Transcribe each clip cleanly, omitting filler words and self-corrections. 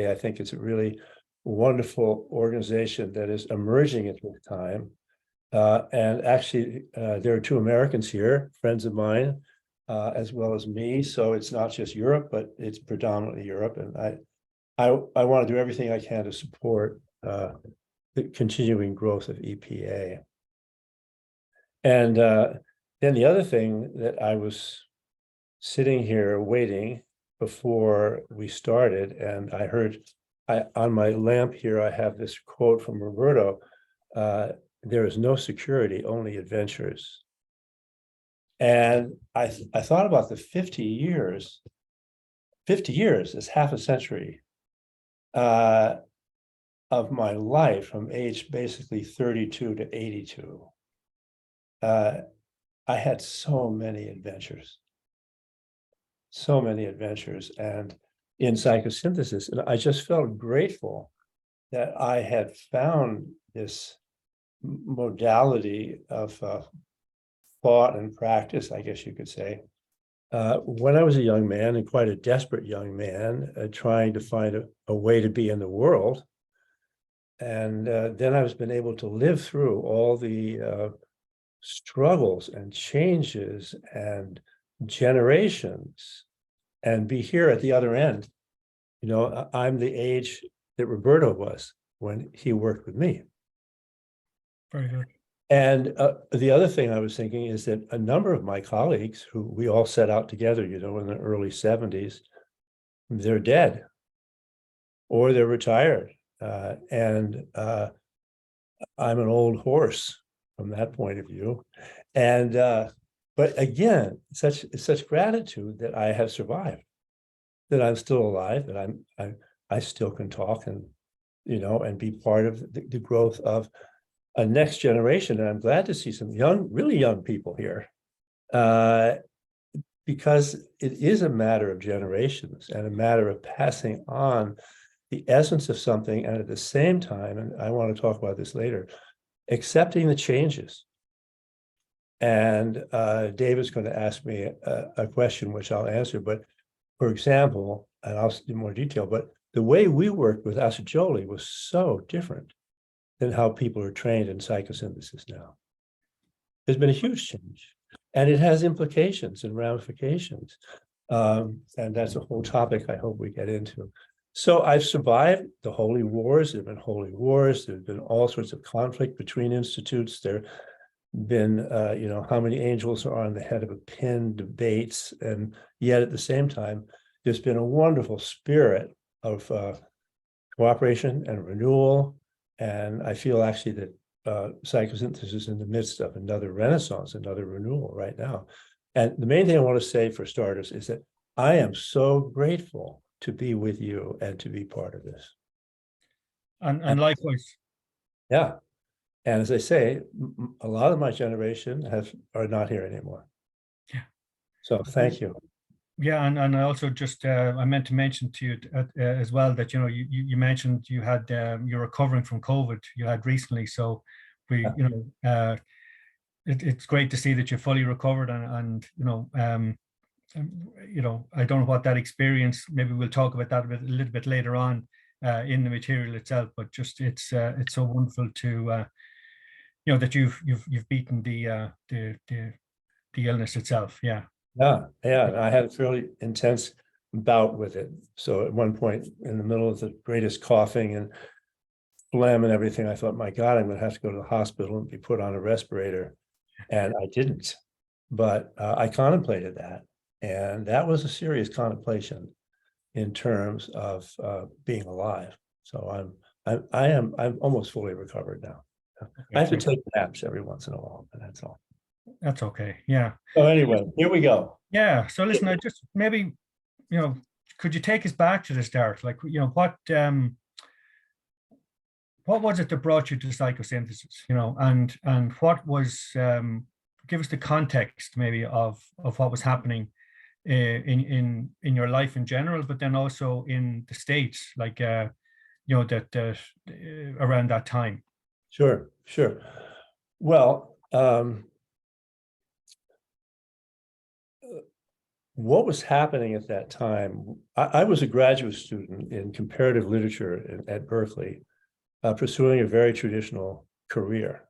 I think it's a really wonderful organization that is emerging at this time. And actually, there are two Americans here, friends of mine, as well as me. So it's not just Europe, but it's predominantly Europe. And I want to do everything I can to support the continuing growth of EPA. And then the other thing that I was sitting here waiting before we started, and I heard on my lamp here, I have this quote from Roberto, there is no security, only adventures. And I thought about the 50 years is half a century of my life from age basically 32 to 82. I had so many adventures. And in psychosynthesis, and I just felt grateful that I had found this modality of thought and practice, I guess you could say, when I was a young man, and quite a desperate young man, trying to find a way to be in the world. And then I've been able to live through all the struggles and changes and generations and be here at the other end. You know, I'm the age that Roberto was when he worked with me. Very good. And the other thing I was thinking is that a number of my colleagues who we all set out together, you know, in the early 70s, they're dead or they're retired. And I'm an old horse from that point of view. And but again, such gratitude that I have survived, that I'm still alive, that I still can talk and, you know, and be part of the growth of a next generation. And I'm glad to see some really young people here, because it is a matter of generations and a matter of passing on the essence of something, and at the same time, and I want to talk about this later, accepting the changes. And David's going to ask me a question which I'll answer, but for example, and I'll do more detail, but the way we worked with Assagioli was so different than how people are trained in psychosynthesis now. There's been a huge change, and it has implications and ramifications. And that's a whole topic I hope we get into. So I've survived the holy wars. There have been holy wars. There have been all sorts of conflict between institutes. There have been, you know, how many angels are on the head of a pin debates. And yet at the same time, there's been a wonderful spirit of cooperation and renewal. And I feel actually that psychosynthesis is in the midst of another renaissance, another renewal right now. And the main thing I want to say for starters is that I am so grateful to be with you and to be part of this. And likewise. Yeah. And as I say, a lot of my generation are not here anymore. Yeah. So thank you. Yeah, and I also just I meant to mention to you as well that, you know, you mentioned you had you're recovering from COVID you had recently. So we, you know, it's great to see that you're fully recovered, and you know, I don't know what that experience. Maybe we'll talk about that a little bit later on in the material itself. But just it's so wonderful to you know, that you've beaten the illness itself. Yeah. Yeah. I had a fairly intense bout with it. So at one point in the middle of the greatest coughing and phlegm and everything, I thought, my God, I'm going to have to go to the hospital and be put on a respirator. And I didn't, but I contemplated that. And that was a serious contemplation in terms of being alive. So I'm almost fully recovered now. I have to take naps every once in a while, but that's all. That's okay. Yeah. So anyway, here we go. Yeah. So listen, I just maybe, you know, could you take us back to the start? Like, you know, what was it that brought you to psychosynthesis? You know, and what was give us the context maybe of what was happening in your life in general, but then also in the States, like you know, that around that time. Sure. Well, what was happening at that time, I was a graduate student in comparative literature at Berkeley, pursuing a very traditional career.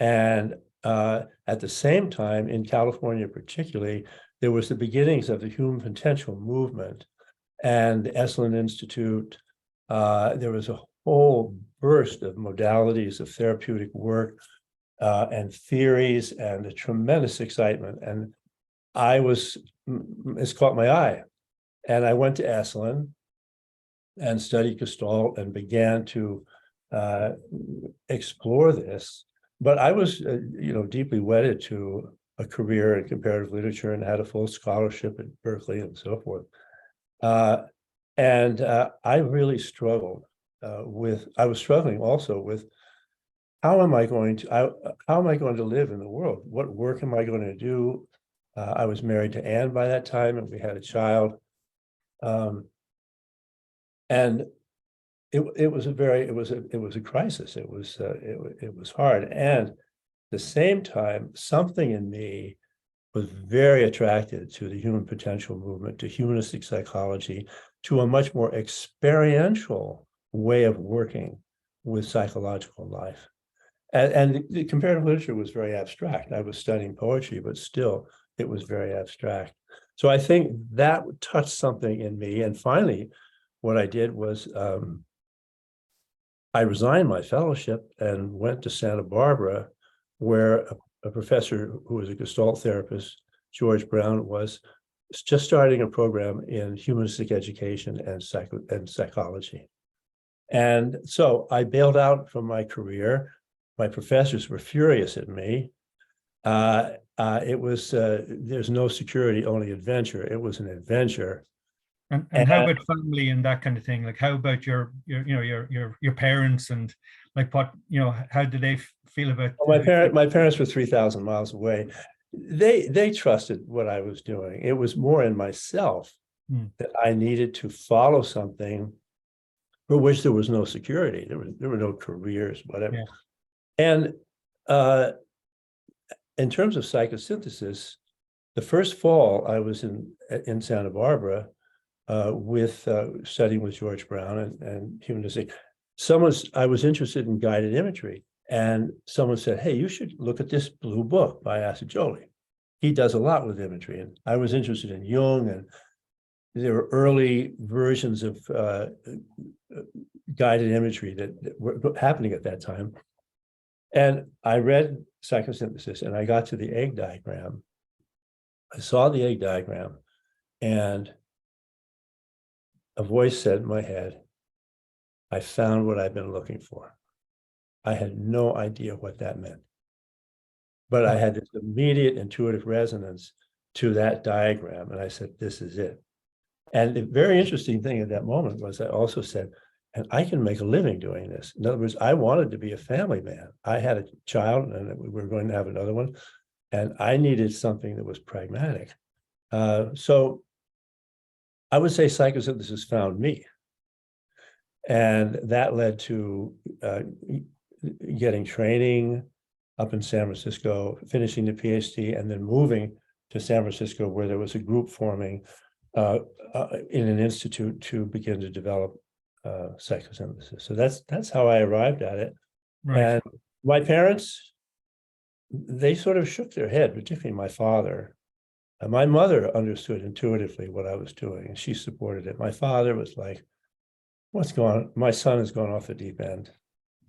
And at the same time, in California particularly, there was the beginnings of the human potential movement and the Esalen Institute. There was a whole burst of modalities of therapeutic work and theories and a tremendous excitement. And it's caught my eye. And I went to Esalen and studied Gestalt and began to explore this. But I was, deeply wedded to a career in comparative literature and had a full scholarship at Berkeley and so forth. And I really struggled I was struggling also with how am I going to live in the world? What work am I going to do? I was married to Anne by that time, and we had a child. And it was a crisis. It was hard. And at the same time, something in me was very attracted to the human potential movement, to humanistic psychology, to a much more experiential way of working with psychological life. And the comparative literature was very abstract. I was studying poetry, but still it was very abstract. So I think that touched something in me. And finally, what I did was I resigned my fellowship and went to Santa Barbara, where a professor who was a Gestalt therapist, George Brown, was just starting a program in humanistic education and psychology. And so I bailed out from my career. My professors were furious at me. There's no security, only adventure. It was an adventure. And how about family and that kind of thing? Like, how about your parents, and like what, how did they feel about? My parents were 3,000 miles away. They trusted what I was doing. It was more in myself that I needed to follow something for which there was no security. There were no careers, whatever. Yeah. And in terms of psychosynthesis, the first fall I was in Santa Barbara with studying with George Brown and humanistic. I was interested in guided imagery, and someone said, "Hey, you should look at this blue book by Assagioli. He does a lot with imagery." And I was interested in Jung, and there were early versions of guided imagery that were happening at that time. And I read Psychosynthesis, and I got to the egg diagram. I saw the egg diagram, and a voice said in my head, "I found what I've been looking for." I had no idea what that meant, but I had this immediate intuitive resonance to that diagram, and I said, "This is it." And the very interesting thing at that moment was I also said, and I can make a living doing this. In other words, I wanted to be a family man. I had a child, and we were going to have another one, and I needed something that was pragmatic. So I would say psychosynthesis found me. And that led to getting training up in San Francisco, finishing the PhD, and then moving to San Francisco, where there was a group forming in an institute to begin to develop psychosynthesis. So that's how I arrived at it. Right. And my parents, they sort of shook their head, particularly my father. And my mother understood intuitively what I was doing, and she supported it. My father was like, "What's going on? My son has gone off the deep end."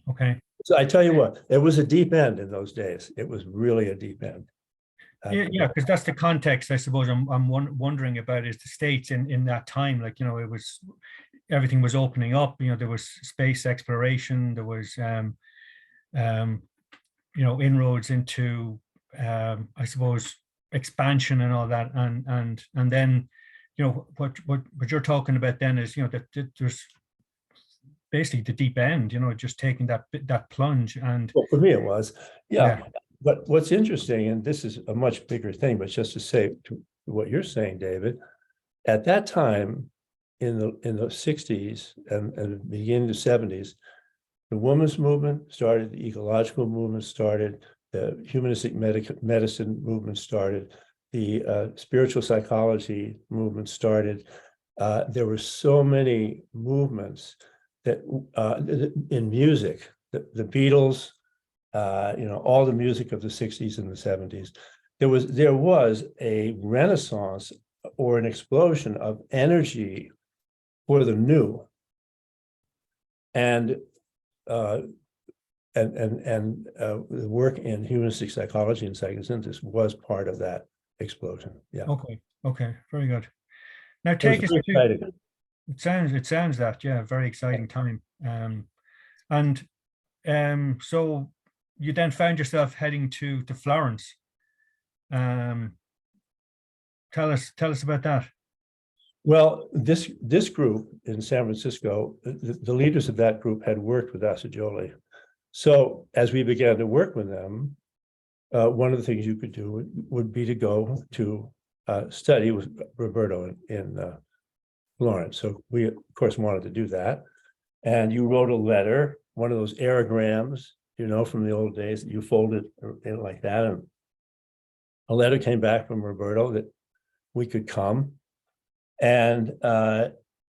Okay. So I tell you what, it was a deep end in those days. It was really a deep end. Yeah, because that's the context, I suppose. I'm wondering about is the States in that time. Like, it was, everything was opening up. There was space exploration. There was, inroads into, I suppose, expansion and all that. And then, what you're talking about then is, that there's basically the deep end. Just taking that plunge. And well, for me it was, yeah. But what's interesting, and this is a much bigger thing, but just to say to what you're saying, David, at that time in the 60s and beginning of the 70s, the women's movement started, the ecological movement started, the humanistic medicine movement started. the spiritual psychology movement started, there were so many movements that in music, the Beatles, all the music of the 60s and the 70s, there was a renaissance or an explosion of energy for the new. And the work in humanistic psychology and psychosynthesis was part of that explosion. Yeah. Okay, very good. Now It was take us very to, exciting. it sounds that, yeah, very exciting time. So you then found yourself heading to Florence. Tell us about that. Well, this group in San Francisco, the leaders of that group had worked with Assagioli. So as we began to work with them, one of the things you could do would be to go to study with Roberto in Florence. So we, of course, wanted to do that. And you wrote a letter, one of those aerograms, from the old days that you folded in like that. And a letter came back from Roberto that we could come. And Anne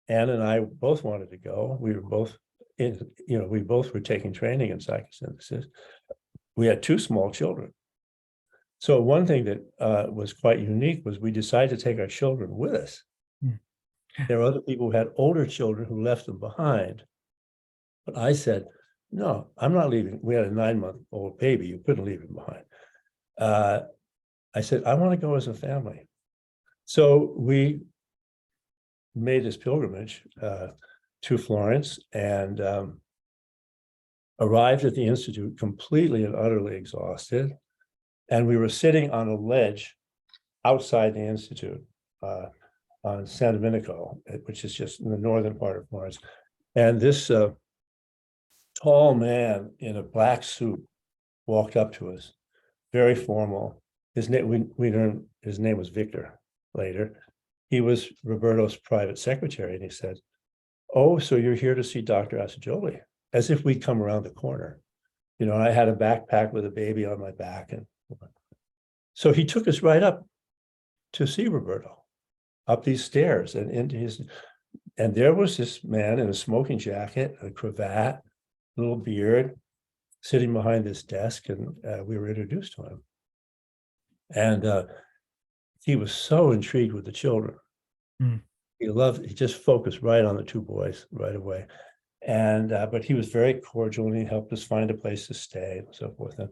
and I both wanted to go. We were both we both were taking training in psychosynthesis. We had 2 small children. So one thing that was quite unique was we decided to take our children with us. Mm. There were other people who had older children who left them behind. But I said, no, I'm not leaving. We had a 9-month-old baby. You couldn't leave him behind. I said, I want to go as a family. So we made this pilgrimage to Florence and arrived at the Institute completely and utterly exhausted. And we were sitting on a ledge outside the Institute on San Domenico, which is just in the northern part of Florence. And this tall man in a black suit walked up to us, very formal. His name, we learned his name was Victor later. He was Roberto's private secretary, and he said, "Oh, so you're here to see Dr. Assagioli," as if we'd come around the corner. I had a backpack with a baby on my back. And so he took us right up to see Roberto, up these stairs and into and there was this man in a smoking jacket, a cravat, little beard, sitting behind this desk, and we were introduced to him. And he was so intrigued with the children. Mm. He just focused right on the 2 boys right away. And but he was very cordial, and he helped us find a place to stay and so forth. And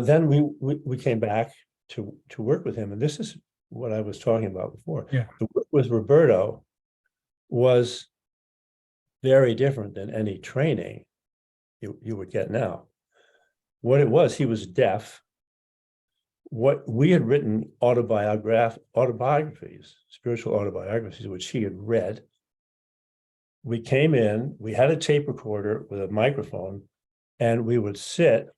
then we came back to work with him. And this is what I was talking about before. Yeah. The work with Roberto was very different than any training you would get now. What it was, he was deaf. What we had written autobiographies, spiritual autobiographies, which he had read. We came in, we had a tape recorder with a microphone, and we would sit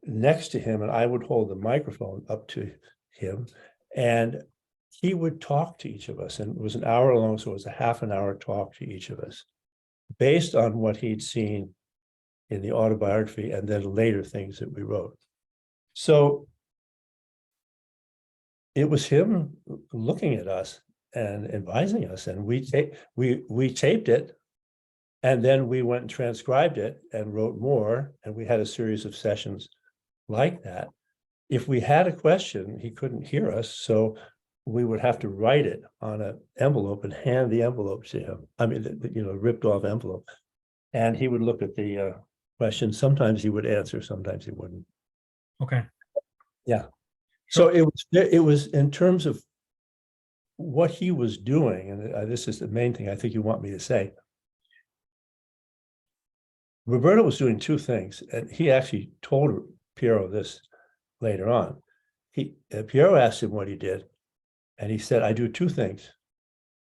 next to him, and I would hold the microphone up to him, and he would talk to each of us. And it was an hour long, so it was a half an hour talk to each of us based on what he'd seen in the autobiography and then later things that we wrote. So it was him looking at us and advising us, and we taped it, and then we went and transcribed it and wrote more, and we had a series of sessions like that. If we had a question, he couldn't hear us, so we would have to write it on an envelope and hand the envelope to him. I mean, ripped off envelope, and he would look at the question. Sometimes he would answer, sometimes he wouldn't. Okay. Yeah. So it was in terms of what he was doing, and this is the main thing I think you want me to say. Roberto was doing 2 things, and he actually told Piero this later on. Piero asked him what he did, and he said, "I do 2 things.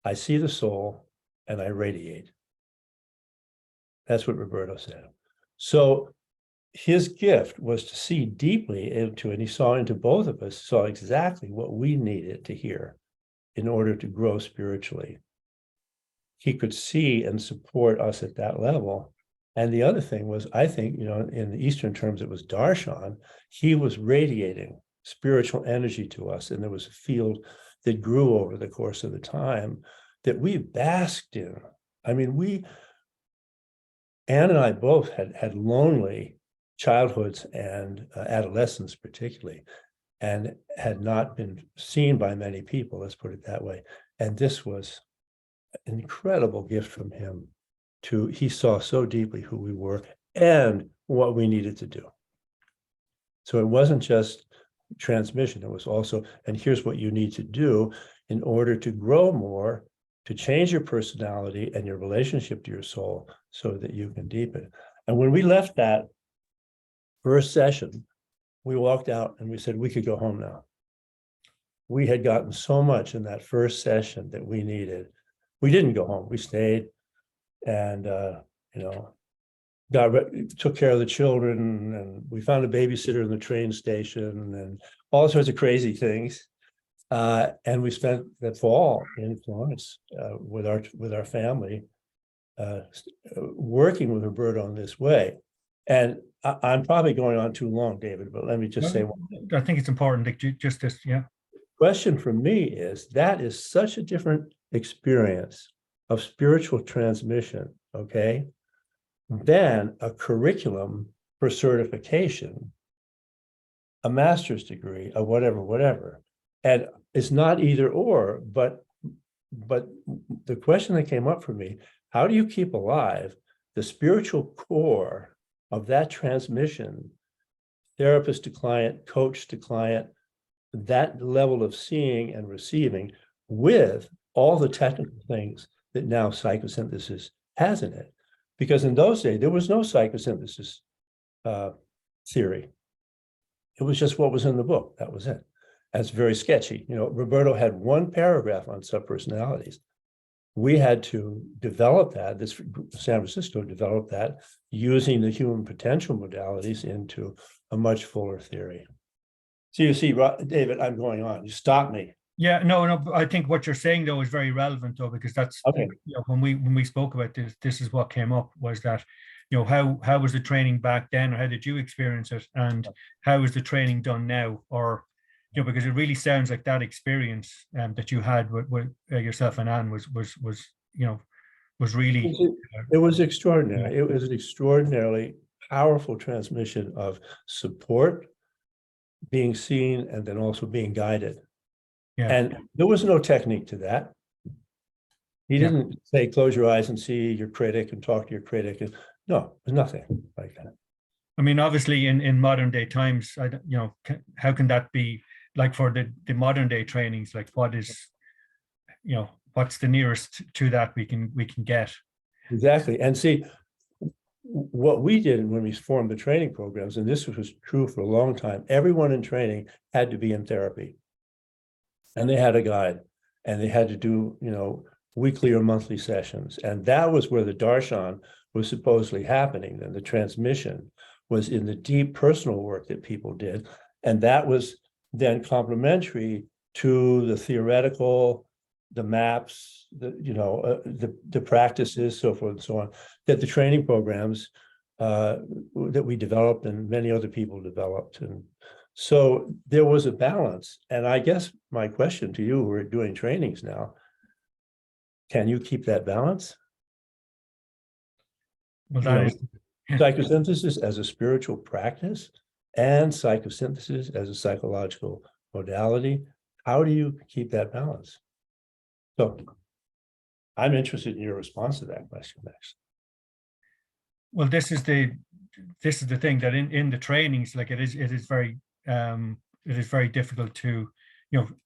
I see the soul, and I radiate." That's what Roberto said. So his gift was to see deeply into, and he saw into both of us, saw exactly what we needed to hear in order to grow spiritually. He could see and support us at that level. And the other thing was, I think, in the Eastern terms, it was darshan. He was radiating spiritual energy to us. And there was a field that grew over the course of the time that we basked in. I mean, Anne and I both had lonely childhoods and adolescence particularly, and had not been seen by many people, let's put it that way. And this was an incredible gift from him. He saw so deeply who we were and what we needed to do. So it wasn't just transmission, it was also, and here's what you need to do in order to grow more, to change your personality and your relationship to your soul so that you can deepen. And when we left that first session, we walked out and we said, we could go home now. We had gotten so much in that first session that we needed. We didn't go home, we stayed and, took care of the children, and we found a babysitter in the train station and all sorts of crazy things. And we spent the fall in Florence with our family, working with Roberto in this way. And I'm probably going on too long, David, but let me just say one thing. I think it's important that just this, yeah. Question for me is, that is such a different experience of spiritual transmission, okay, than a curriculum for certification, a master's degree, a whatever. And it's not either or, but the question that came up for me, how do you keep alive the spiritual core of that transmission, therapist to client, coach to client, that level of seeing and receiving, with all the technical things that now psychosynthesis has in it? Because in those days, there was no psychosynthesis theory. It was just what was in the book. That was it. That's very sketchy. Roberto had one paragraph on subpersonalities. We had to develop that. San Francisco developed that using the human potential modalities into a much fuller theory. So you see, David, I'm going on. You stop me. Yeah, no. I think what you're saying though is very relevant though, because that's okay. When we spoke about this is what came up, was that how was the training back then, or how did you experience it, and how is the training done now, or because it really sounds like that experience that you had with yourself and Anne was really. It was extraordinary. It was an extraordinarily powerful transmission of support, being seen, and then also being guided. Yeah. And there was no technique to that. He didn't say, close your eyes and see your critic and talk to your critic. No, there's nothing like that. I mean, obviously in modern day times, how can that be like for the modern day trainings? Like what is, what's the nearest to that we can get? Exactly. And see, what we did when we formed the training programs, and this was true for a long time, everyone in training had to be in therapy. And they had a guide, and they had to do, weekly or monthly sessions. And that was where the darshan was supposedly happening. And the transmission was in the deep personal work that people did. And that was then complementary to the theoretical, the maps, the practices, so forth and so on, that the training programs that we developed and many other people developed. And so there was a balance. And I guess my question to you who are doing trainings now, can you keep that balance? Well, that is psychosynthesis as a spiritual practice and psychosynthesis as a psychological modality. How do you keep that balance? So I'm interested in your response to that question next. Well, this is the thing, that in the trainings, like it is very difficult to,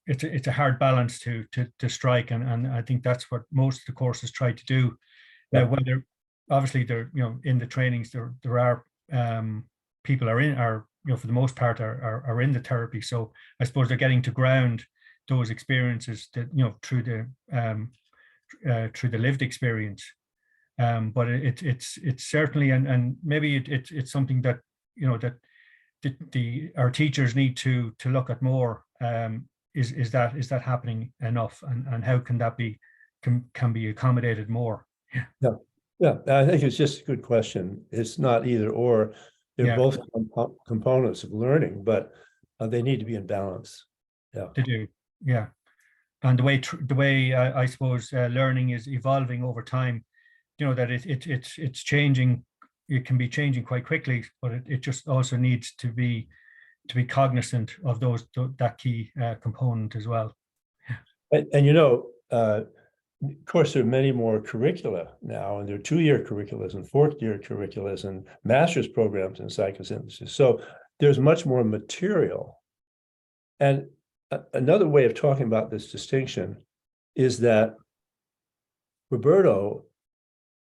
it's a hard balance to strike, and I think that's what most of the courses try to do. Now, whether obviously they're in the trainings, there are people are for the most part are in the therapy, so I suppose they're getting to ground those experiences that through the lived experience. But it's certainly, and maybe it's something that that our teachers need to look at more. Is that happening enough, and how can that can be accommodated more? Yeah, I think it's just a good question. It's not either or. They're both components of learning, but They need to be in balance. Yeah. to do. Yeah. And the way I suppose learning is evolving over time, that it's changing. It can be changing quite quickly, but it just also needs to be cognizant of that key component as well. And of course, there are many more curricula now, and there are 2-year curricula and 4-year curricula and master's programs in psychosynthesis. So there's much more material. And another way of talking about this distinction is that Roberto,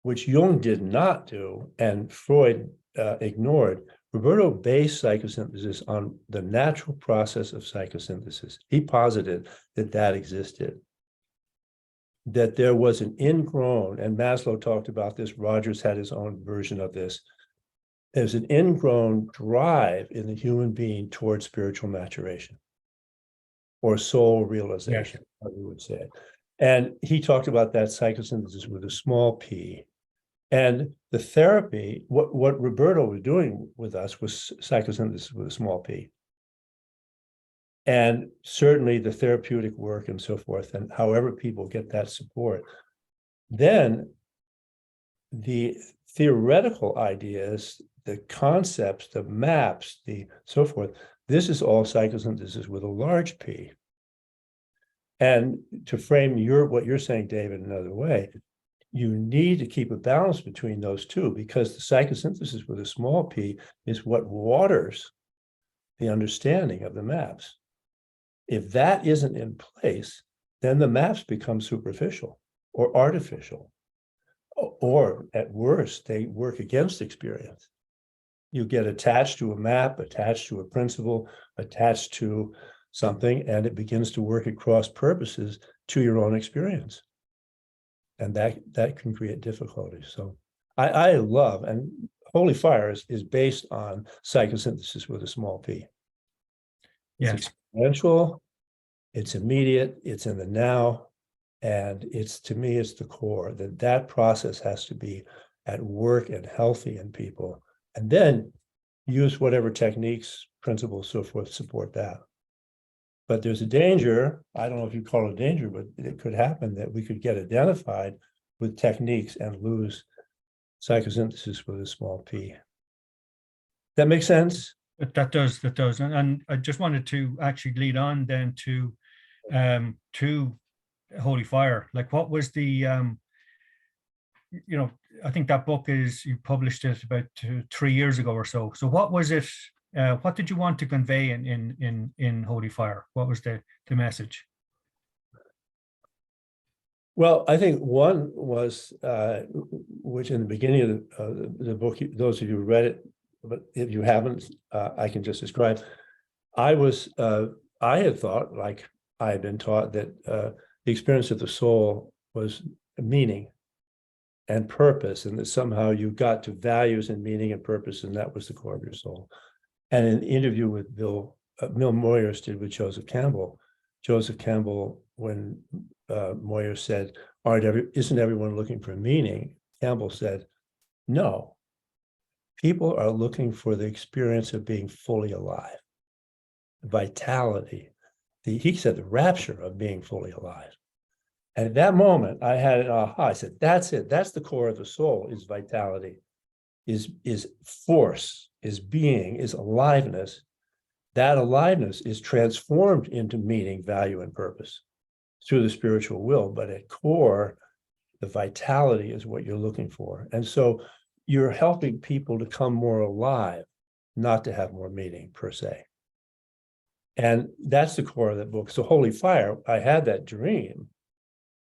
which Jung did not do and Freud ignored, Roberto based psychosynthesis on the natural process of psychosynthesis. He posited that existed, that there was an ingrown, and Maslow talked about this, Rogers had his own version of this. There's an ingrown drive in the human being towards spiritual maturation or soul realization, as we would say. And he talked about that psychosynthesis with a small p. And the therapy, what Roberto was doing with us was psychosynthesis with a small p. And certainly the therapeutic work and so forth, and however people get that support. Then the theoretical ideas, the concepts, the maps, the so forth, this is all psychosynthesis with a large P. And to frame what you're saying, David, another way, you need to keep a balance between those two, because the psychosynthesis with a small p is what waters the understanding of the maps. If that isn't in place, then the maps become superficial or artificial, or at worst, they work against experience. You get attached to a map, attached to a principle, attached to something, and it begins to work at cross purposes to your own experience. And that can create difficulties. So I love, and Holy Fire is based on psychosynthesis with a small p. It's experiential, it's immediate, it's in the now, and to me, it's the core, that process has to be at work and healthy in people. And then use whatever techniques, principles, so forth, support that. But there's a danger, I don't know if you call it a danger, but it could happen that we could get identified with techniques and lose psychosynthesis with a small p. That makes sense? That does. And I just wanted to actually lead on then to Holy Fire. Like, what was the, I think that book you published it about 3 years ago or so. So what was it? What did you want to convey in Holy Fire? What was the message? Well, I think one was, which in the beginning of the book, those of you who read it, but if you haven't, I can just describe. I had thought, like I had been taught, that the experience of the soul was meaning and purpose, and that somehow you got to values and meaning and purpose, and that was the core of your soul. And in the interview with Bill Moyers did with Joseph Campbell, when Moyers said, isn't everyone looking for meaning? Campbell said, no, people are looking for the experience of being fully alive, vitality. He said the rapture of being fully alive. And at that moment, I had an aha. I said, that's it. That's the core of the soul, is vitality, is force, is being, is aliveness. That aliveness is transformed into meaning, value, and purpose through the spiritual will. But at core, the vitality is what you're looking for. And so you're helping people to come more alive, not to have more meaning per se. And that's the core of that book. So Holy Fire, I had that dream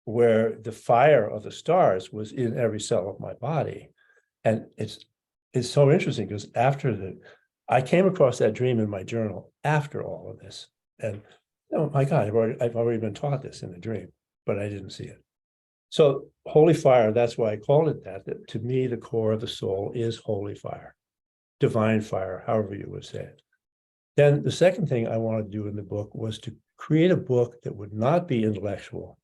where the fire of the stars was in every cell of my body. And it's so interesting, because I came across that dream in my journal after all of this. And oh my God, I've already been taught this in a dream, but I didn't see it. So Holy Fire, that's why I called it that to me, the core of the soul is Holy Fire, divine fire, however you would say it. Then the second thing I wanted to do in the book was to create a book that would not be intellectual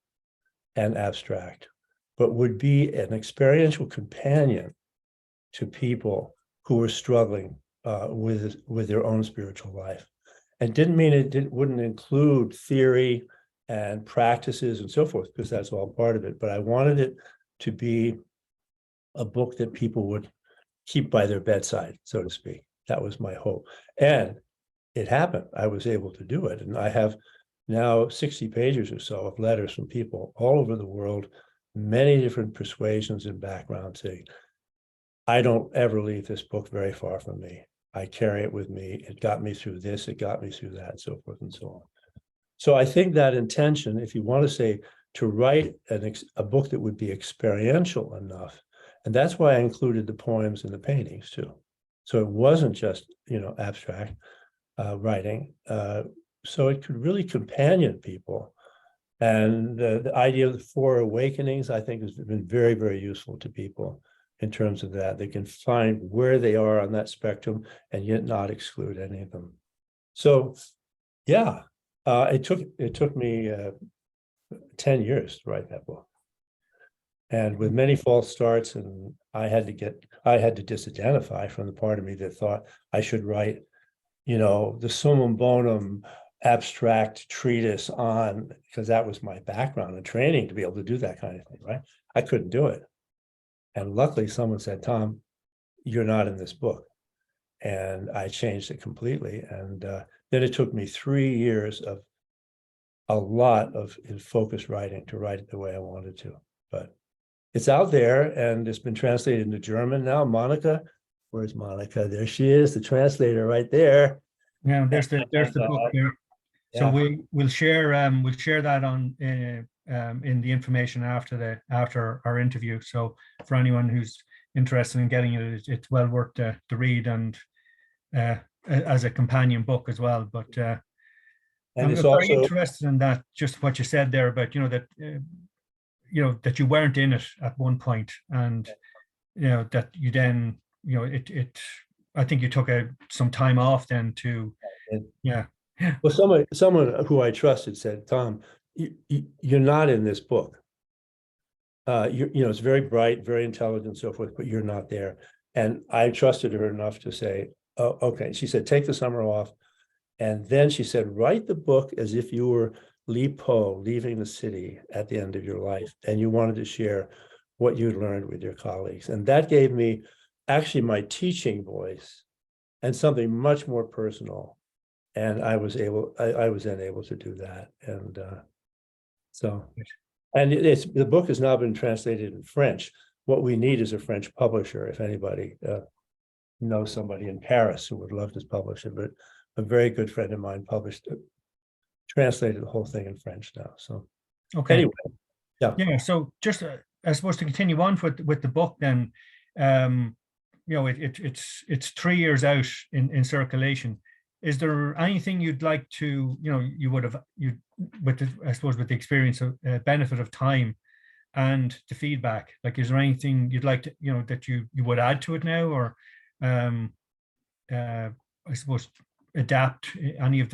and abstract, but would be an experiential companion to people who were struggling with their own spiritual life. And didn't mean wouldn't include theory and practices and so forth, because that's all part of it. But I wanted it to be a book that people would keep by their bedside, so to speak. That was my hope. And it happened. I was able to do it. And I have now 60 pages or so of letters from people all over the world, many different persuasions and backgrounds saying, I don't ever leave this book very far from me. I carry it with me. It got me through this, it got me through that, so forth and so on. So I think that intention, if you want to say, to write a book that would be experiential enough, and that's why I included the poems and the paintings too. So it wasn't just, abstract writing. So it could really companion people. And the idea of the four awakenings, I think, has been very, very useful to people in terms of that. They can find where they are on that spectrum and yet not exclude any of them. So, yeah, it took me 10 years to write that book. And with many false starts, and I had to disidentify from the part of me that thought I should write, the summum bonum abstract treatise on, because that was my background and training to be able to do that kind of thing, right? I couldn't do it. And luckily someone said, Tom, you're not in this book. And I changed it completely. And then it took me 3 years of a lot of focused writing to write it the way I wanted to. But it's out there and it's been translated into German now. Monica, where's Monica? There she is, the translator right there. Yeah, there's the book there. So Yeah. we'll share that on in the information after our interview. So for anyone who's interested in getting it, it's well worth the read, and as a companion book as well. But And I'm it's very also interested in that, just what you said there about, that that you weren't in it at one point, and that you then, I think you took some time off then to, yeah. well, someone who I trusted said, Tom, you're not in this book. It's very bright, very intelligent, so forth, but you're not there. And I trusted her enough to say, oh, okay. She said, take the summer off. And then she said, write the book as if you were Li Po leaving the city at the end of your life, and you wanted to share what you'd learned with your colleagues. And that gave me actually my teaching voice and something much more personal. And I was then able to do that. And and the book has now been translated in French. What we need is a French publisher, if anybody knows somebody in Paris who would love to publish it. But a very good friend of mine translated the whole thing in French now. So okay. Anyway, yeah. So just I suppose to continue on with the book, then, it's 3 years out in circulation. Is there anything you'd like to, with the experience of benefit of time and the feedback, like, is there anything you'd like to, that you would add to it now, or I suppose adapt any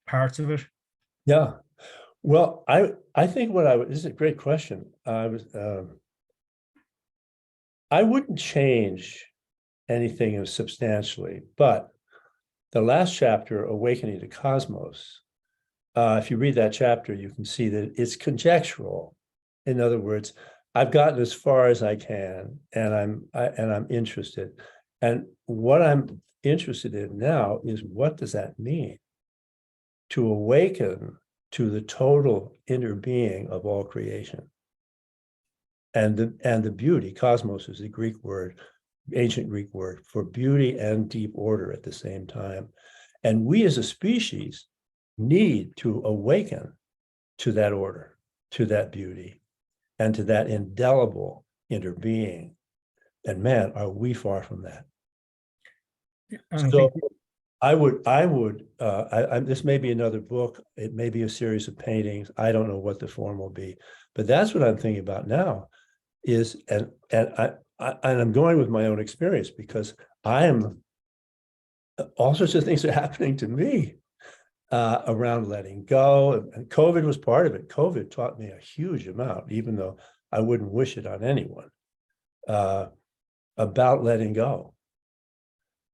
parts of it? Yeah. Well, I think this is a great question. I wouldn't change anything substantially, but the last chapter, Awakening to Cosmos, if you read that chapter, you can see that it's conjectural. In other words, I've gotten as far as I can, and I'm interested. And what I'm interested in now is, what does that mean? To awaken to the total inner being of all creation. And the beauty, cosmos is the Greek word, ancient Greek word for beauty and deep order at the same time. And we as a species need to awaken to that order, to that beauty, and to that indelible inner being. And man, are we far from that. So this may be another book, it may be a series of paintings, I don't know what the form will be, but that's what I'm thinking about now is, and I'm going with my own experience, because all sorts of things are happening to me around letting go, and COVID was part of it. COVID taught me a huge amount, even though I wouldn't wish it on anyone, about letting go.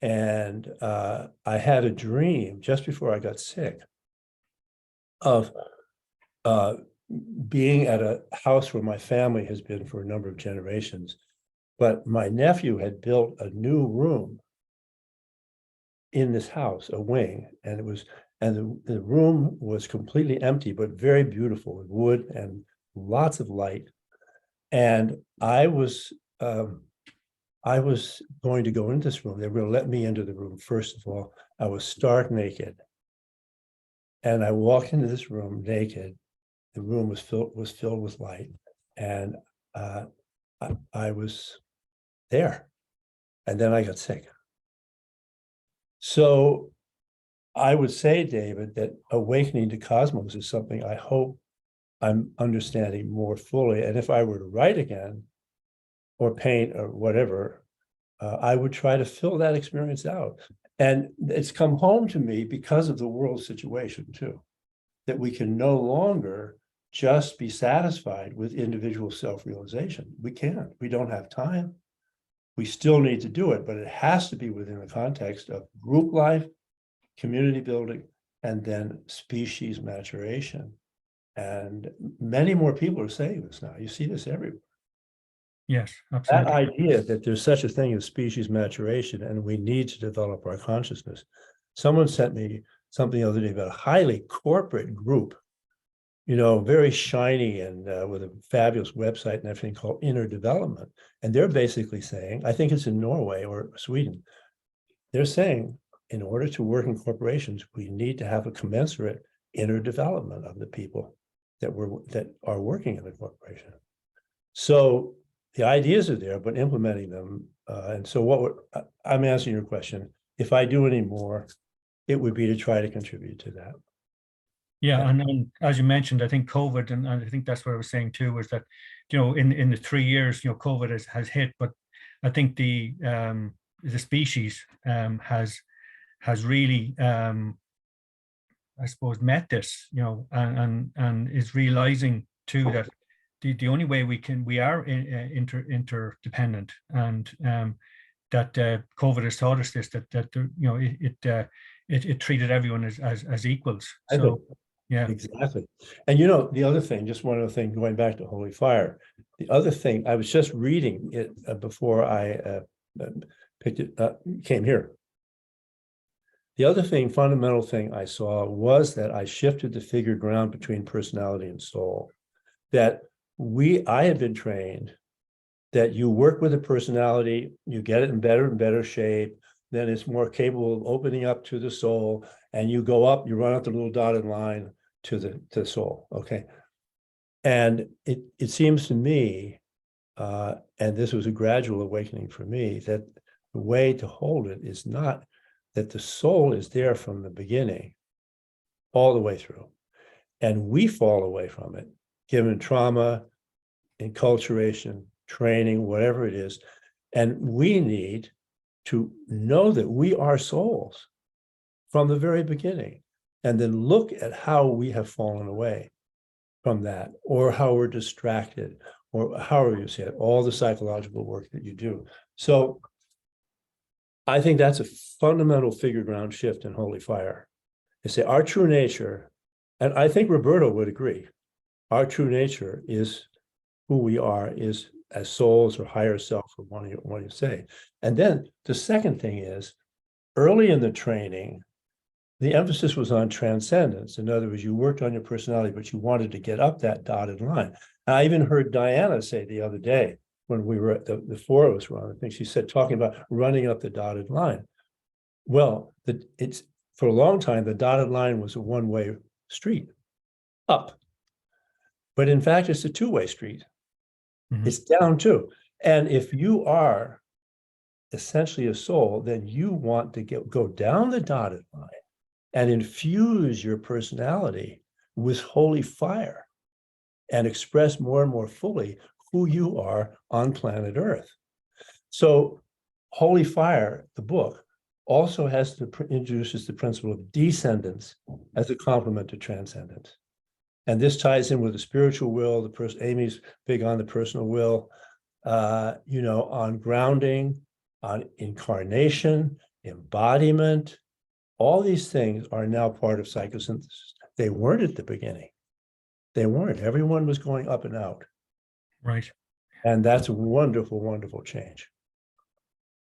And I had a dream just before I got sick of being at a house where my family has been for a number of generations. But my nephew had built a new room in this house, a wing, and the room was completely empty, but very beautiful with wood and lots of light. And I was going to go into this room. They were going to let me into the room. First of all, I was stark naked. And I walked into this room naked. The room was filled with light. And I was there. And then I got sick. So I would say, David, that awakening to cosmos is something I hope I'm understanding more fully. And if I were to write again, or paint or whatever, I would try to fill that experience out. And it's come home to me because of the world situation too, that we can no longer just be satisfied with individual self-realization. We can't, we don't have time. We still need to do it, but it has to be within the context of group life, community building, and then species maturation. And many more people are saying this now. You see this everywhere. Yes, That absolutely. idea that there's such a thing as species maturation and we need to develop our consciousness. Someone sent me something the other day about a highly corporate group, very shiny and with a fabulous website and everything called Inner Development. And they're basically saying, I think it's in Norway or Sweden, they're saying in order to work in corporations, we need to have a commensurate inner development of the people that are working in the corporation. So the ideas are there, but implementing them. And so I'm answering your question. If I do any more, it would be to try to contribute to that. Yeah, and as you mentioned, I think COVID, and I think that's what I was saying too, was that, in the 3 years, COVID has hit, but I think the species has really, I suppose, met this, and is realizing too that the only way we are interdependent, and that COVID has taught us this, that it treated everyone as equals. So yeah, exactly. And the other thing, just one other thing, going back to Holy Fire, the other thing, I was just reading it before I came here. The other fundamental thing I saw was that I shifted the figure ground between personality and soul. That I had been trained that you work with a personality, you get it in better and better shape, then it's more capable of opening up to the soul, and you go up, you run up the little dotted line to the soul, okay? And it seems to me, and this was a gradual awakening for me, that the way to hold it is not that the soul is there from the beginning all the way through, and we fall away from it, given trauma, enculturation, training, whatever it is. And we need to know that we are souls from the very beginning, and then look at how we have fallen away from that, or how we're distracted, or however you say it, all the psychological work that you do. So I think that's a fundamental figure ground shift in Holy Fire. They say our true nature, and I think Roberto would agree, our true nature is who we are, is as souls or higher self, or what do you say. And then the second thing is, early in the training, the emphasis was on transcendence. In other words, you worked on your personality, but you wanted to get up that dotted line. And I even heard Diana say the other day, when we were at the four of us were on, I think she said, talking about running up the dotted line. Well, it's for a long time, the dotted line was a one-way street up. But in fact, it's a two-way street. Mm-hmm. It's down too. And if you are essentially a soul, then you want to go down the dotted line and infuse your personality with holy fire and express more and more fully who you are on planet Earth. So Holy Fire, the book, also introduces the principle of descendants as a complement to transcendence. And this ties in with the spiritual will. Amy's big on the personal will, on grounding, on incarnation, embodiment, all these things are now part of psychosynthesis. They weren't at the beginning. They weren't. Everyone was going up and out. Right. And that's a wonderful, wonderful change.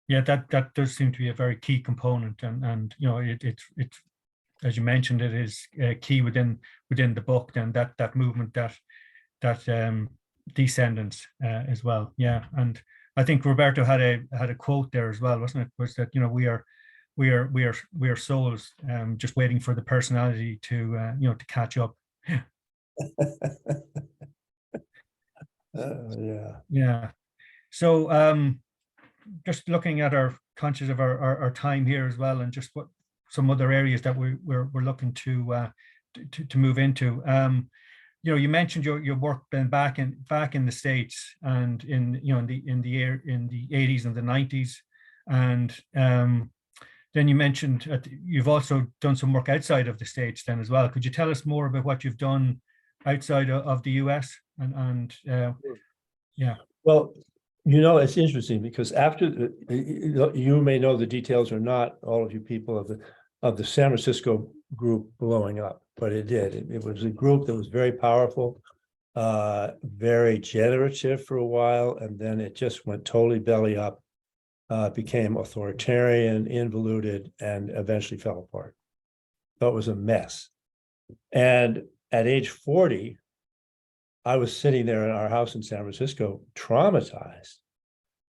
Yeah, that does seem to be a very key component, and you know, it's as you mentioned, it is key within the book. Then that movement, that descendants as well. Yeah, and I think Roberto had a quote there as well, wasn't it? Was that, you know, we are souls just waiting for the personality to you know, to catch up. Yeah. Yeah. So just looking at our conscious of our time here as well, and just what some other areas that we're looking to move into. You know, you mentioned your work then back in the States, and in, you know, in the 80s and the 90s, and then you mentioned you've also done some work outside of the States then as well. Could you tell us more about what you've done outside of the US? And yeah. Well, you know, it's interesting because after you may know the details or not, all of you people of the San Francisco group blowing up, but it did. It was a group that was very powerful, very generative for a while, and then it just went totally belly up, became authoritarian, involuted, and eventually fell apart. So it was a mess. And at age 40, I was sitting there in our house in San Francisco, traumatized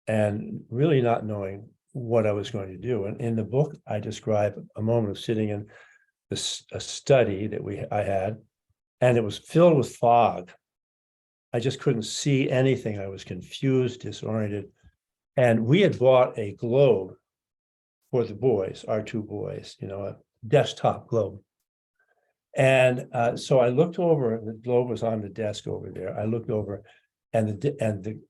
and really not knowing what I was going to do. And in the book, I describe a moment of sitting in a study that I had, and it was filled with fog. I just couldn't see anything. I was confused, disoriented. And we had bought a globe for the boys, our two boys, you know, a desktop globe. And so I looked over, the globe was on the desk over there. I looked over, and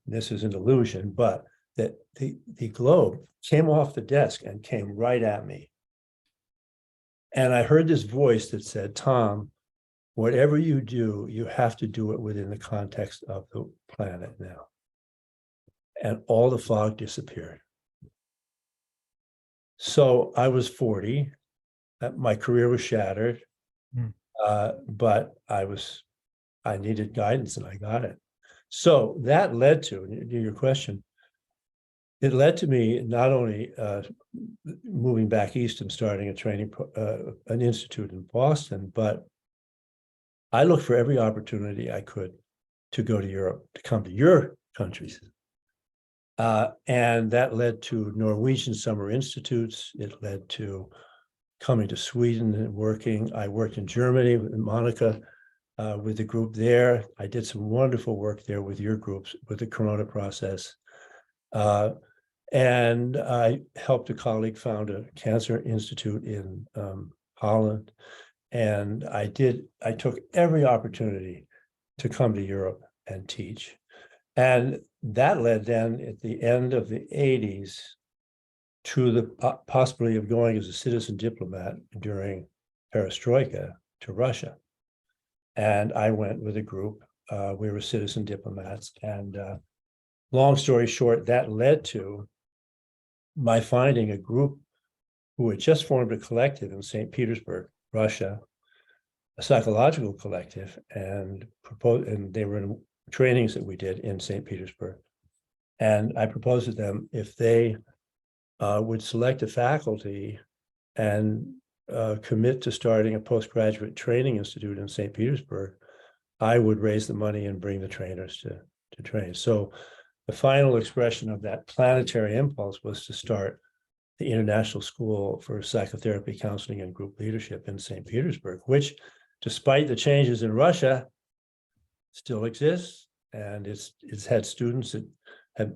this is an illusion, but that the globe came off the desk and came right at me. And I heard this voice that said, Tom, whatever you do, you have to do it within the context of the planet now. And all the fog disappeared. So I was 40, my career was shattered. But I needed guidance, and I got it. So that led to your question. It led to me not only moving back east and starting a training, an institute in Boston, but I looked for every opportunity I could to go to Europe, to come to your countries. And that led to Norwegian summer institutes. It led to coming to Sweden and working. I worked in Germany with Monica, with the group there. I did some wonderful work there with your groups, with the Corona process. And I helped a colleague found a cancer institute in Holland. And I took every opportunity to come to Europe and teach. And that led then at the end of the 80s to the possibility of going as a citizen diplomat during perestroika to Russia. And I went with a group. We were citizen diplomats. And long story short, that led to my finding a group who had just formed a collective in St. Petersburg, Russia, a psychological collective, and they were in trainings that we did in St. Petersburg. And I proposed to them if they would select a faculty and commit to starting a postgraduate training institute in St. Petersburg, I would raise the money and bring the trainers to train. So the final expression of that planetary impulse was to start the International School for Psychotherapy, Counseling, and Group Leadership in St. Petersburg, which, despite the changes in Russia, still exists. And it's had students that have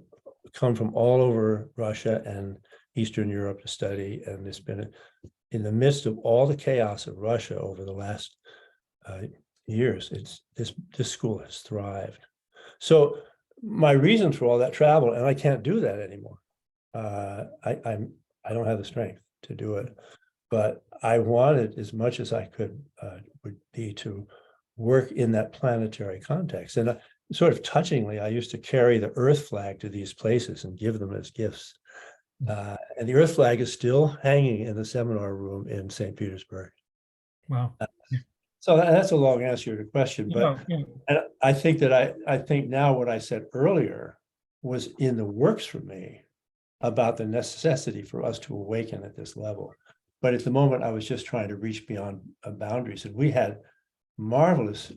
come from all over Russia and Eastern Europe to study. And it's been in the midst of all the chaos of Russia over the last years. This school has thrived. So my reason for all that travel, and I can't do that anymore. I don't have the strength to do it, but I wanted as much as I could would be to work in that planetary context. And sort of touchingly, I used to carry the Earth flag to these places and give them as gifts. And the Earth flag is still hanging in the seminar room in St. Petersburg. Wow. So that's a long answer to your question, but and I think that I think now what I said earlier was in the works for me about the necessity for us to awaken at this level. But at the moment, I was just trying to reach beyond boundaries. And we had marvelous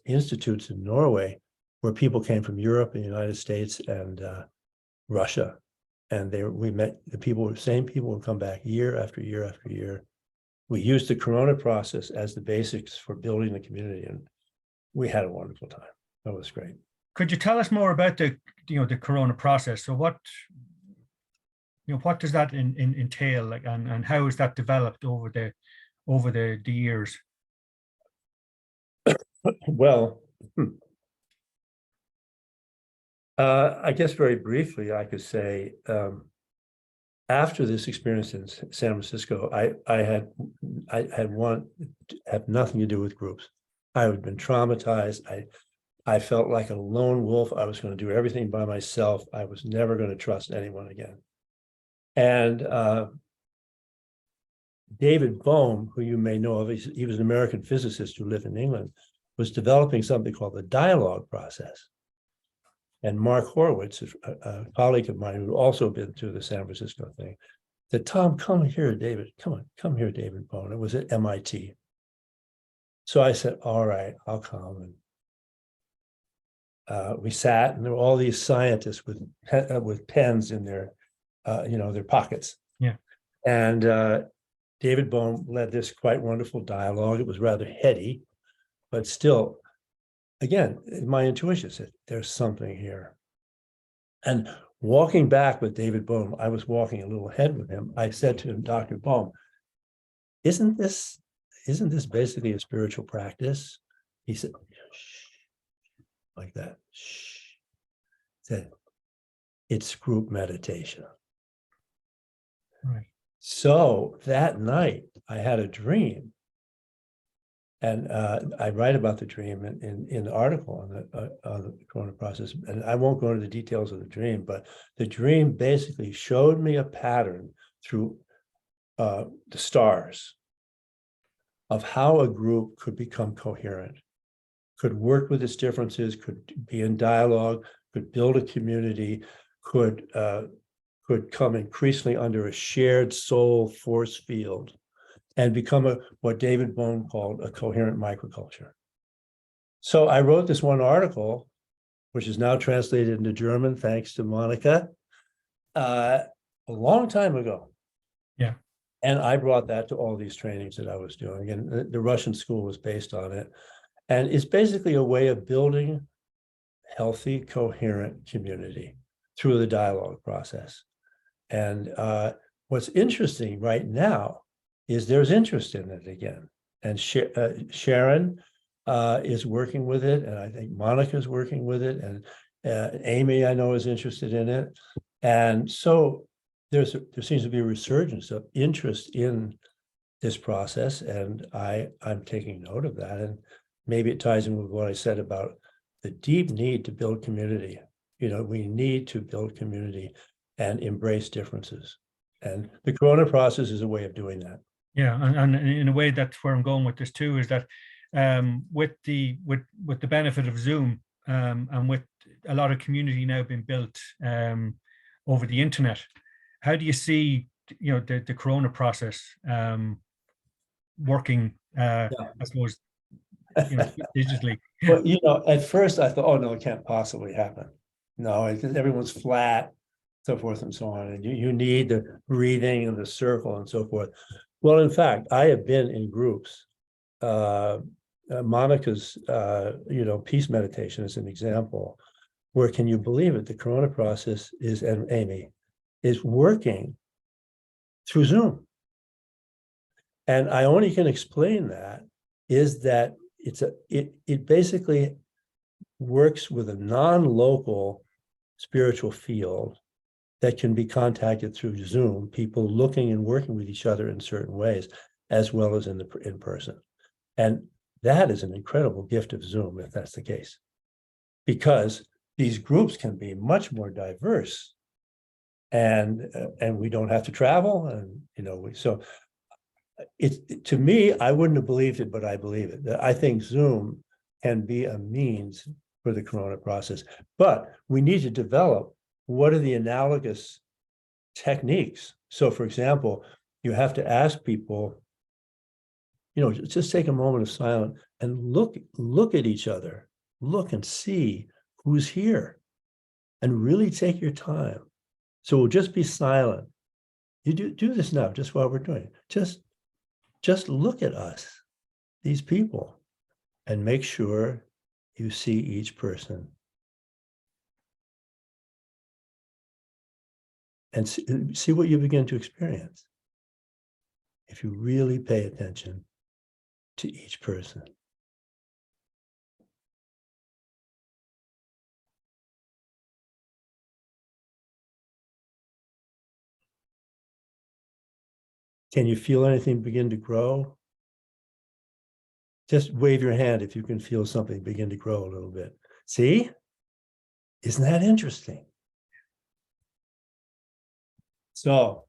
institutes in Norway where people came from Europe and the United States and Russia. And we met the people, same people would come back year after year after year. We used the Corona process as the basics for building the community, and we had a wonderful time. That was great. Could you tell us more about the Corona process? So what does that entail, like, and how is that developed over the years? Well, I guess very briefly, I could say, after this experience in San Francisco, I had nothing to do with groups. I had been traumatized. I felt like a lone wolf. I was going to do everything by myself. I was never going to trust anyone again. And David Bohm, who you may know of, he was an American physicist who lived in England, was developing something called the dialogue process. And Mark Horowitz, a colleague of mine who had also been to the San Francisco thing, said, Tom, come here, David. Come here, David Bohm. It was at MIT. So I said, all right, I'll come. And we sat, and there were all these scientists with pens in their pockets. Yeah. And David Bohm led this quite wonderful dialogue. It was rather heady, but still, again, my intuition said, there's something here. And walking back with David Bohm, I was walking a little ahead with him. I said to him, Dr. Bohm, isn't this basically a spiritual practice? He said, shh, like that. Shh. He said, it's group meditation. Right. So that night I had a dream. And I write about the dream in the article on the Corona process. And I won't go into the details of the dream, but the dream basically showed me a pattern through the stars of how a group could become coherent, could work with its differences, could be in dialogue, could build a community, could come increasingly under a shared soul force field, and become what David Bohm called a coherent microculture. So I wrote this one article, which is now translated into German, thanks to Monica, a long time ago. Yeah. And I brought that to all these trainings that I was doing. And the Russian school was based on it. And it's basically a way of building healthy, coherent community through the dialogue process. And what's interesting right now is there's interest in it again. And Sharon is working with it, and I think Monica's working with it, and Amy, I know, is interested in it. And so there seems to be a resurgence of interest in this process, and I'm taking note of that. And maybe it ties in with what I said about the deep need to build community. We need to build community and embrace differences. And the Corona process is a way of doing that. Yeah, and in a way, that's where I'm going with this too, is that with the benefit of Zoom and with a lot of community now being built over the internet, how do you see the Corona process working? I suppose digitally. Well, at first I thought, oh no, it can't possibly happen. No, because everyone's flat, so forth and so on, and you need the breathing and the circle and so forth. Well, in fact, I have been in groups. Monica's, peace meditation is an example where, can you believe it? The Corona process and Amy is working through Zoom. And I only can explain that is that it basically works with a non-local spiritual field that can be contacted through Zoom, people looking and working with each other in certain ways, as well as in person. And that is an incredible gift of Zoom, if that's the case, because these groups can be much more diverse and we don't have to travel, and so it to me, I wouldn't have believed it, but I believe it. I think Zoom can be a means for the corona process, but we need to develop what are the analogous techniques. So, for example, you have to ask people, just take a moment of silence and look at each other, look and see who's here, and really take your time. So we'll just be silent. You do this now, just while we're doing it. Just look at us, these people, and make sure you see each person. And see what you begin to experience if you really pay attention to each person. Can you feel anything begin to grow? Just wave your hand if you can feel something begin to grow a little bit. See? Isn't that interesting? So,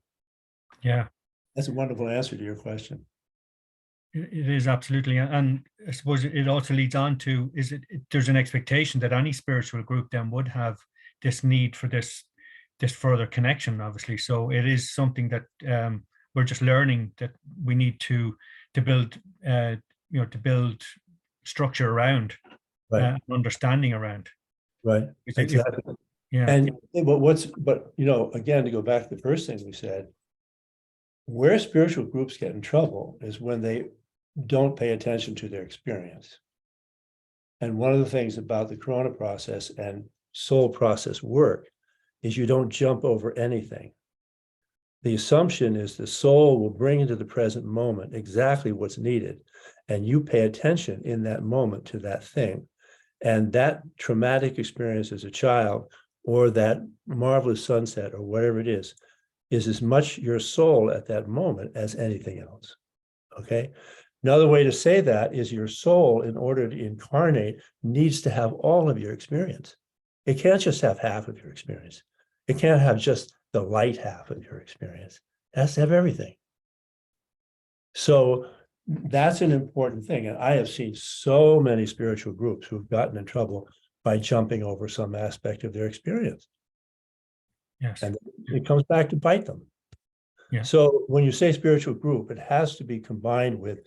yeah, that's a wonderful answer to your question. it is absolutely. And I suppose it also leads on to, there's an expectation that any spiritual group then would have this need for this further connection, obviously. So it is something that we're just learning that we need to build, to build structure around, Right. understanding around. Right. Exactly. Yeah. And but again, to go back to the first thing we said, where spiritual groups get in trouble is when they don't pay attention to their experience. And one of the things about the corona process and soul process work is you don't jump over anything. The assumption is the soul will bring into the present moment exactly what's needed, and you pay attention in that moment to that thing. And that traumatic experience as a child, or that marvelous sunset, or whatever it is as much your soul at that moment as anything else. Okay. Another way to say that is your soul, in order to incarnate, needs to have all of your experience. It can't just have half of your experience. It can't have just the light half of your experience. It has to have everything. So that's an important thing. And I have seen so many spiritual groups who've gotten in trouble by jumping over some aspect of their experience. Yes. And it comes back to bite them. Yeah. So when you say spiritual group, it has to be combined with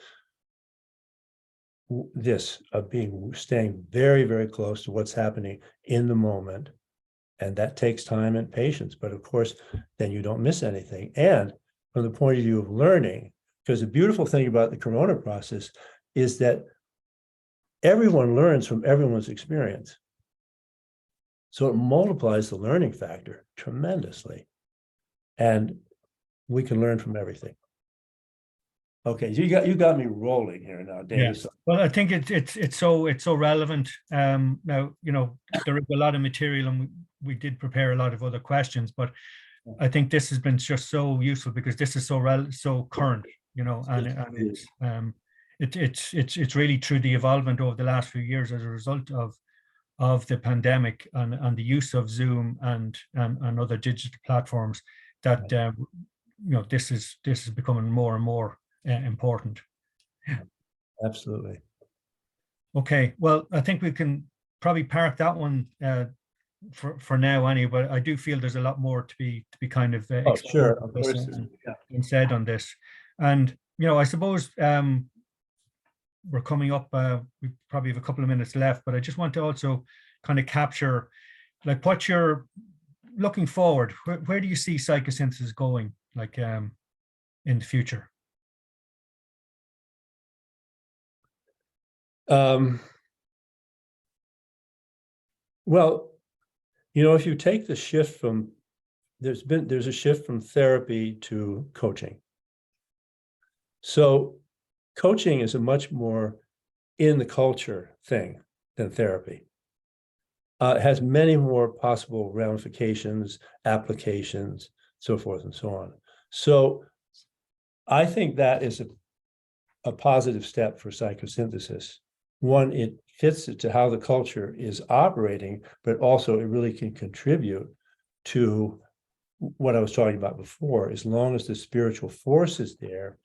this of staying very, very close to what's happening in the moment. And that takes time and patience. But of course, then you don't miss anything. And from the point of view of learning, because the beautiful thing about the corona process is that everyone learns from everyone's experience. So it multiplies the learning factor tremendously. And we can learn from everything. Okay, you got me rolling here now, David. Yeah. Well, I think it's so relevant. Now, there is a lot of material, and we did prepare a lot of other questions, but I think this has been just so useful because this is so current, and it's really through the evolvement over the last few years as a result of the pandemic and the use of Zoom and other digital platforms that this is becoming more and more important. Absolutely. Okay, well, I think we can probably park that one for now, anyway. But I do feel there's a lot more to be kind of sure, of course, and said on this. And I suppose we're coming up. We probably have a couple of minutes left, but I just want to also kind of capture, like, what you're looking forward. Where do you see psychosynthesis going, like, in the future? Well, if you take the shift from, there's a shift from therapy to coaching. So coaching is a much more in the culture thing than therapy. It has many more possible ramifications, applications, so forth and so on. So I think that is a positive step for psychosynthesis. One, it fits it to how the culture is operating, but also it really can contribute to what I was talking about before, as long as the spiritual force is there,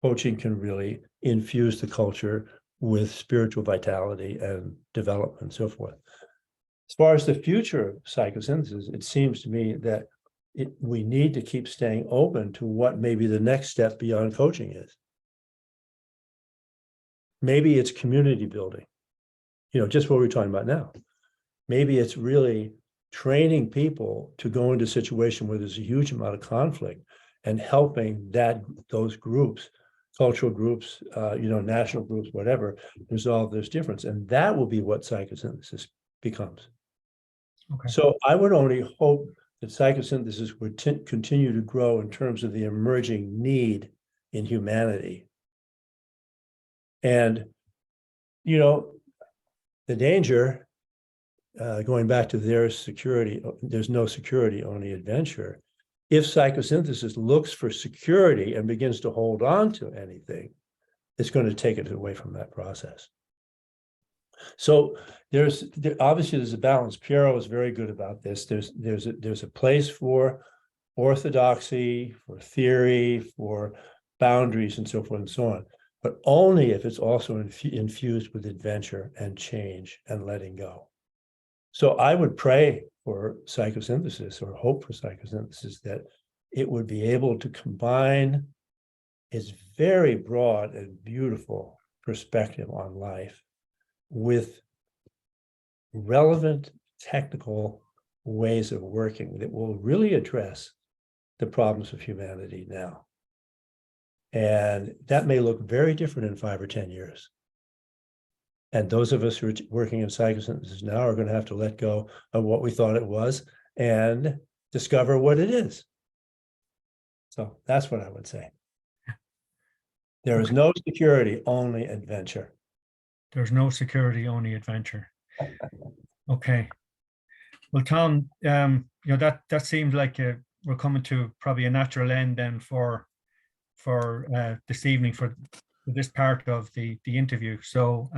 coaching can really infuse the culture with spiritual vitality and development and so forth. As far as the future of psychosynthesis, it seems to me that we need to keep staying open to what maybe the next step beyond coaching is. Maybe it's community building, just what we're talking about now. Maybe it's really training people to go into a situation where there's a huge amount of conflict and helping those groups, cultural groups, national groups, whatever, resolve this difference. And that will be what psychosynthesis becomes. Okay. So I would only hope that psychosynthesis would continue to grow in terms of the emerging need in humanity. And, the danger, going back to there's no security, only adventure. If psychosynthesis looks for security and begins to hold on to anything, it's going to take it away from that process. So obviously there's a balance. Piero is very good about this. There's a place for orthodoxy, for theory, for boundaries, and so forth and so on, but only if it's also infused with adventure and change and letting go. So I would pray for psychosynthesis, or hope for psychosynthesis, that it would be able to combine its very broad and beautiful perspective on life with relevant technical ways of working that will really address the problems of humanity now. And that may look very different in 5 or 10 years. And those of us who are working in psychosynthesis now are going to have to let go of what we thought it was and discover what it is. So that's what I would say. There is no security, only adventure. There's no security, only adventure. Okay. Well, Tom, that seemed like we're coming to probably a natural end then for this evening, for this part of the interview. So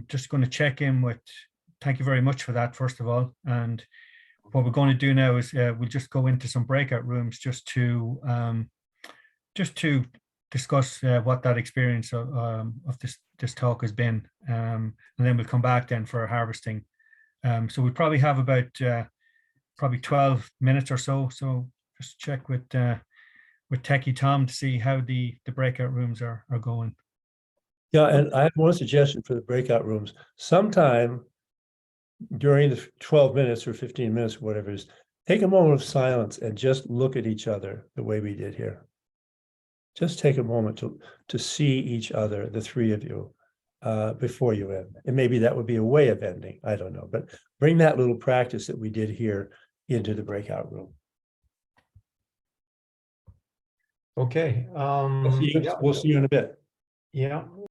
just going to check in with, thank you very much for that, first of all. And what we're going to do now is we'll just go into some breakout rooms just to discuss what that experience of this talk has been, and then we'll come back then for harvesting. So we probably have about probably 12 minutes or so. So just check with Techie Tom to see how the breakout rooms are going. Yeah, and I have one suggestion for the breakout rooms. Sometime during the 12 minutes or 15 minutes, whatever it is, take a moment of silence and just look at each other the way we did here. Just take a moment to see each other, the three of you, before you end. And maybe that would be a way of ending. I don't know. But bring that little practice that we did here into the breakout room. Okay. We'll see you in a bit. Yeah.